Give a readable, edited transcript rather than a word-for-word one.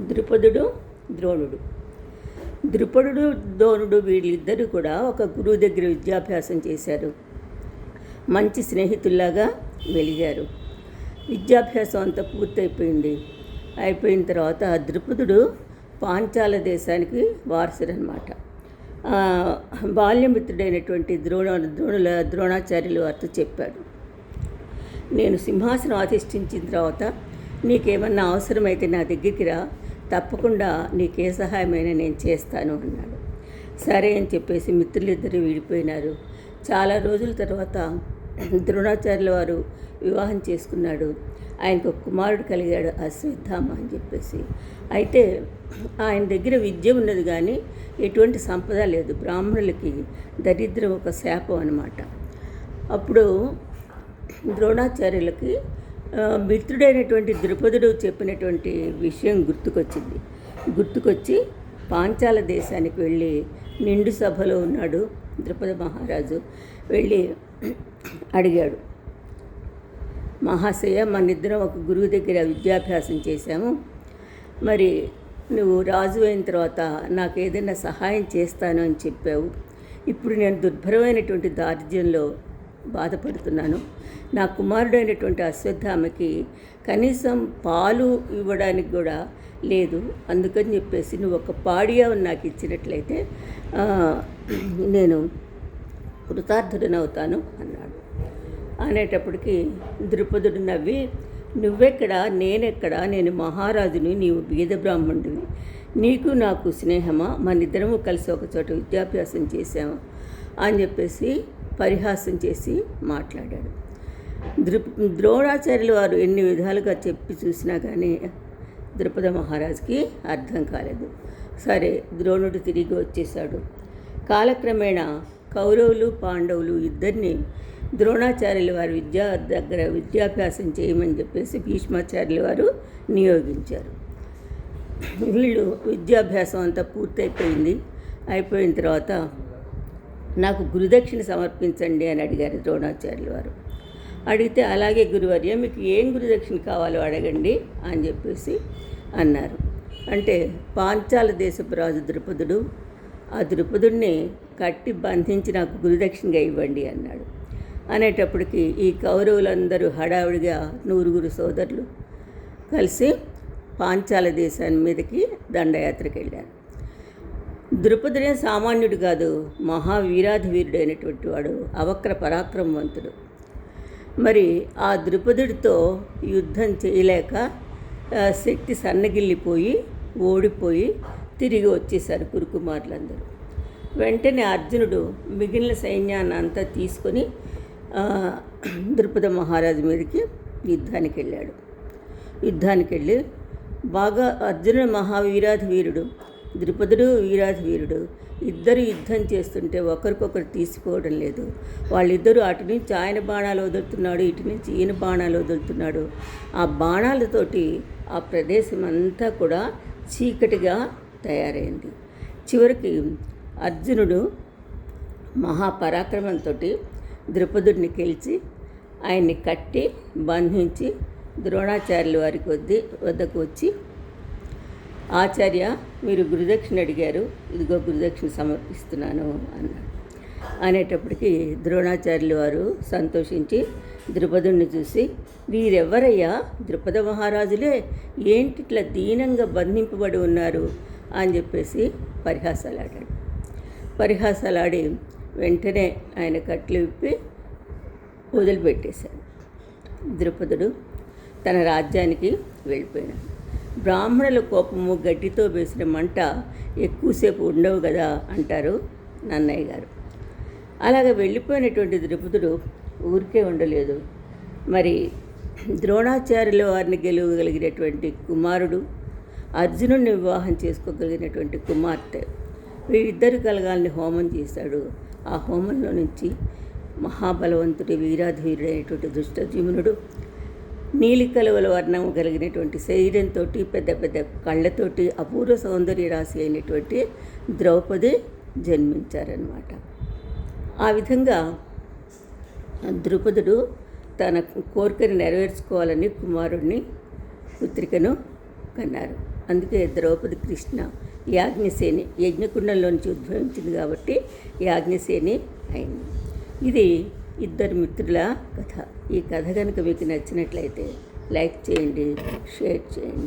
ద్రుపదుడు, ద్రోణుడు. ద్రుపదుడు, ద్రోణుడు వీళ్ళిద్దరూ కూడా ఒక గురువు దగ్గర విద్యాభ్యాసం చేశారు. మంచి స్నేహితుల్లాగా వెలిగారు. విద్యాభ్యాసం అంతా పూర్తయిపోయింది. అయిపోయిన తర్వాత ద్రుపదుడు పాంచాల దేశానికి వారసుడనమాట. బాల్యమిత్రుడైనటువంటి ద్రోణాచార్యులు వారితో చెప్పాడు, నేను సింహాసనం అధిష్ఠించిన తర్వాత నీకేమన్నా అవసరమైతే నా దగ్గరికి రా, తప్పకుండా నీకే సహాయమైనా నేను చేస్తాను అన్నాడు. సరే అని చెప్పేసి మిత్రులిద్దరూ విడిపోయినారు. చాలా రోజుల తర్వాత ద్రోణాచార్యుల వారు వివాహం చేసుకున్నాడు. ఆయనకు ఒక కుమారుడు కలిగాడు, అశ్వత్థామ అని చెప్పేసి. అయితే ఆయన దగ్గర విద్య ఉన్నది కానీ ఎటువంటి సంపద లేదు. బ్రాహ్మణులకి దరిద్రం ఒక శాపం అన్నమాట. అప్పుడు ద్రోణాచార్యులకి మిత్రుడైనటువంటి ద్రుపదుడు చెప్పినటువంటి విషయం గుర్తుకొచ్చి పాంచాల దేశానికి వెళ్ళి నిండు సభలో ఉన్నాడు ద్రుపద మహారాజు. వెళ్ళి అడిగాడు, మహాశయ, మనిద్దరం ఒక గురువు దగ్గర విద్యాభ్యాసం చేశాము. మరి నువ్వు రాజు అయిన తర్వాత నాకు ఏదైనా సహాయం చేస్తాను అని చెప్పావు. ఇప్పుడు నేను దుర్భరమైనటువంటి దారిద్ర్యంలో బాధపడుతున్నాను. నా కుమారుడైనటువంటి అశ్వత్థామకి కనీసం పాలు ఇవ్వడానికి కూడా లేదు. అందుకని చెప్పేసి నువ్వు ఒక పాడియావు నాకు ఇచ్చినట్లయితే నేను కృతార్థుడనవుతాను అన్నాడు. అనేటప్పటికీ ద్రుపదుడు నవ్వి, నువ్వెక్కడా, నేనెక్కడా, నేను మహారాజుని, నీవు బీద బ్రాహ్మణుడివి, నీకు నాకు స్నేహమా, మనిద్దరము కలిసి ఒకచోట విద్యాభ్యాసం చేశాము అని చెప్పేసి పరిహాసం చేసి మాట్లాడాడు. ద్రోణాచార్యుల వారు ఎన్ని విధాలుగా చెప్పి చూసినా కానీ ద్రుపద మహారాజుకి అర్థం కాలేదు. సరే, ద్రోణుడు తిరిగి వచ్చేశాడు. కాలక్రమేణా కౌరవులు, పాండవులు ఇద్దరిని ద్రోణాచార్యుల వారి దగ్గర విద్యాభ్యాసం చేయమని చెప్పేసి భీష్మాచార్యుల వారు నియోగించారు. వీళ్ళు విద్యాభ్యాసం అంతా పూర్తయిపోయింది. అయిపోయిన తర్వాత నాకు గురుదక్షిణ సమర్పించండి అని అడిగారు ద్రోణాచార్యుల వారు. అడిగితే, అలాగే గురువర్య, మీకు ఏం గురుదక్షిణ కావాలో అడగండి అని చెప్పేసి అన్నారు. అంటే పాంచాల దేశపు రాజు ద్రుపదుడు, ఆ ద్రుపదుడిని కట్టి బంధించి నాకు గురుదక్షిణగా ఇవ్వండి అన్నాడు. అనేటప్పటికి ఈ కౌరవులందరూ హడావుడిగా 100 సోదరులు కలిసి పాంచాల దేశాన్ని మీదకి దండయాత్రకు వెళ్ళారు. ద్రుపదుడే సామాన్యుడు కాదు, మహావీరాధివీరుడైనటువంటి వాడు, అవక్ర పరాక్రమవంతుడు. మరి ఆ ద్రుపదుడితో యుద్ధం చేయలేక శక్తి సన్నగిల్లిపోయి ఓడిపోయి తిరిగి వచ్చేశారు కురుకుమారులందరూ. వెంటనే అర్జునుడు మిగిలిన సైన్యాన్ని అంతా తీసుకొని ద్రుపద మహారాజు మీదకి యుద్ధానికి వెళ్ళి బాగా అర్జునుడు మహావీరాధివీరుడు, ద్రుపదుడు వీరాధివీరుడు, ఇద్దరు యుద్ధం చేస్తుంటే ఒకరికొకరు తీసుకోవడం లేదు. వాళ్ళిద్దరూ అటు నుంచి ఆయన బాణాలు వదులుతున్నాడు, ఇటు నుంచి ఈయన బాణాలు వదులుతున్నాడు. ఆ బాణాలతోటి ఆ ప్రదేశం అంతా కూడా చీకటిగా తయారైంది. చివరికి అర్జునుడు మహాపరాక్రమంతో ద్రుపదుడిని గెలిచి ఆయన్ని కట్టి బంధించి ద్రోణాచార్యుల వారికి వద్దకు వచ్చి, ఆచార్య, మీరు గురుదక్షిణ అడిగారు, ఇదిగో గురుదక్షిణ సమర్పిస్తున్నాను అన్నాడు. అనేటప్పటికీ ద్రోణాచార్యుల వారు సంతోషించి ద్రుపదుడిని చూసి, వీరెవ్వరయ్యా, ద్రుపద మహారాజులే, ఏంటి ఇట్లా దీనంగా బంధింపబడి ఉన్నారు అని చెప్పేసి పరిహాసాలాడి వెంటనే ఆయన కట్లు విప్పి వదిలిపెట్టేశాడు. ద్రుపదుడు తన రాజ్యానికి వెళ్ళిపోయినాడు. బ్రాహ్మణుల కోపము గడ్డితో వేసిన మంట ఎక్కువసేపు ఉండవు కదా అంటారు నన్నయ్య గారు. అలాగ వెళ్ళిపోయినటువంటి ద్రుపదుడు ఊరికే ఉండలేదు. మరి ద్రోణాచార్యుల వారిని గెలవగలిగినటువంటి కుమారుడు, అర్జునుడిని వివాహం చేసుకోగలిగినటువంటి కుమార్తె, వీరిద్దరు కలగాలని హోమం చేశాడు. ఆ హోమంలో నుంచి మహాబలవంతుడి వీరాధీరుడైనటువంటి దుష్టజీమునుడు, నీలికలువల వర్ణం కలిగినటువంటి శరీరంతో, పెద్ద పెద్ద కళ్ళతోటి అపూర్వ సౌందర్య రాశి అయినటువంటి ద్రౌపది జన్మించారన్నమాట. ఆ విధంగా ద్రుపదుడు తన కోరికను నెరవేర్చుకోవాలని కుమారుడిని పుత్రికను కన్నారు. అందుకే ద్రౌపది కృష్ణ యాజ్ఞసేని యజ్ఞకుండంలో నుంచి ఉద్భవించింది కాబట్టి యాజ్ఞసేని అయింది. ఇది ఇద్దరు మిత్రుల కథ. ఈ కథ కనుక మీకు నచ్చినట్లయితే లైక్ చేయండి, షేర్ చేయండి.